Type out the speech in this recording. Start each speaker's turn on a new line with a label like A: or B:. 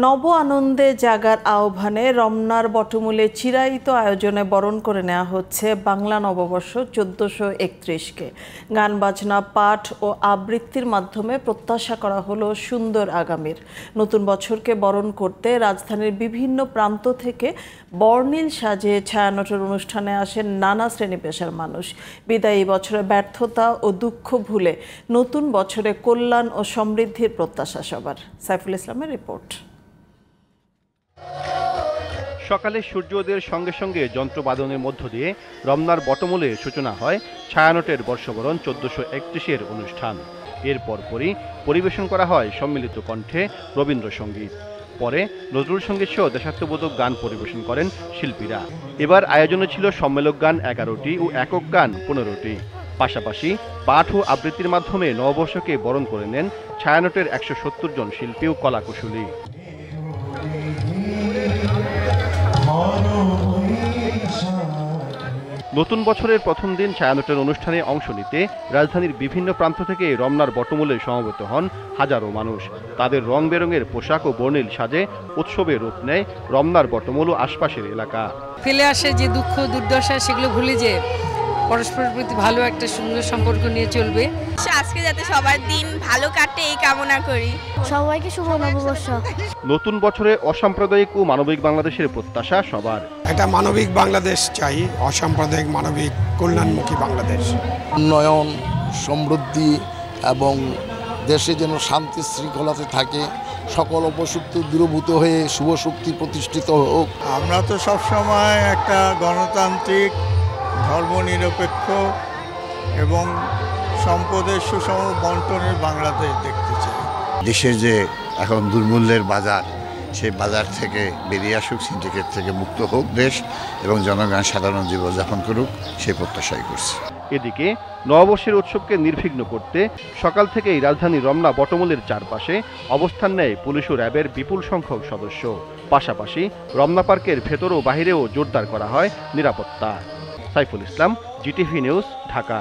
A: নব আনন্দে জাগার আহ্বানে রমনার বটমূলে চিরায়িত আয়োজনে বরণ করে নেওয়া হচ্ছে বাংলা নববর্ষ 1431কে। গান বাজনা পাঠ ও আবৃত্তির মাধ্যমে প্রত্যাশা করা হলো সুন্দর আগামীর। নতুন বছরকে বরণ করতে রাজধানীর বিভিন্ন প্রান্ত থেকে বর্ণিল সাজে ছায়ানটের অনুষ্ঠানে আসেন নানা শ্রেণী পেশার মানুষ। বিদায়ী বছরের ব্যর্থতা ও দুঃখ ভুলে নতুন বছরে কল্যাণ ও সমৃদ্ধির প্রত্যাশা সবার। সাইফুল ইসলামের রিপোর্ট।
B: সকালে সূর্যোদয়ের সঙ্গে সঙ্গে যন্ত্রবাদনের মধ্য দিয়ে রমনার বটমূলে সূচনা হয় ছায়ানটের বর্ষবরণ 1431 অনুষ্ঠান। এর পরপরই পরিবেশন করা হয় সম্মিলিত কণ্ঠে রবীন্দ্রসঙ্গীত। পরে নজরুল সঙ্গীত সহ দেশাত্মবোধক গান পরিবেশন করেন শিল্পীরা। এবার আয়োজনে ছিল সম্মেলক গান 11টি ও একক গান 15টি। পাশাপাশি পাঠ ও আবৃত্তির মাধ্যমে নববর্ষকে বরণ করে নেন ছায়ানটের 170 জন শিল্পী ও কলাকুশলী। নতুন বছরের প্রথম দিন ছায়ানটের অনুষ্ঠানে অংশ নিতে রাজধানীর বিভিন্ন প্রান্ত থেকে রমনার বটমূলে সমবেত হন হাজারো মানুষ। তাদের রং বেরঙের পোশাক ও বর্ণিল সাজে উৎসবে রূপ নেয় রমনার বটমূল ও আশপাশের এলাকা।
C: ফেলে আসে যে দুঃখ দুর্দশা, সেগুলো ভুলে যে পরস্পরের প্রতি ভালো একটা সুন্দর সম্পর্ক নিয়ে চলবে।
D: আজকে যাতে সবার দিন ভালো কাটে এই কামনা করি।
E: সবাইকে শুভ নববর্ষ।
B: নতুন বছরে অসাম্প্রদায়িক ও মানবিক বাংলাদেশের প্রত্যাশা সবার।
F: একটা মানবিক বাংলাদেশ চাই, অসাম্প্রদায়িক মানবিক কল্যাণমুখী বাংলাদেশ।
G: উন্নয়ন, সমৃদ্ধি এবং দেশে যেন শান্তি শৃঙ্খলাতে থাকে, সকল অপশক্তি দূরীভূত হয়ে শুভ শক্তি প্রতিষ্ঠিত হোক।
H: আমরা তো সবসময় একটা গণতান্ত্রিক, ধর্মনিরপেক্ষ এবং সম্পদের সুষম বন্টনের বাংলাদেশ দেখতে চাই।
I: দেশের যে এখন দুর্মূল্যের বাজার, সেই বাজার থেকে বেরিয়ে আসুক, সিন্ডিকেট থেকে মুক্ত হোক দেশ এবং জনগণ সাধারণ জীবনযাপন করুক, সেই প্রত্যাশাই করছি।
B: এদিকে নববর্ষের উৎসবকে নির্বিঘ্ন করতে সকাল থেকেই রাজধানী রমনা বটমূলের চারপাশে অবস্থান নেয় পুলিশ ও র্যাবের বিপুল সংখ্যক সদস্য। পাশাপাশি রমনা পার্কের ভেতর ও বাহিরেও জোরদার করা হয় নিরাপত্তা। Saiful Islam, GTV news, Dhaka.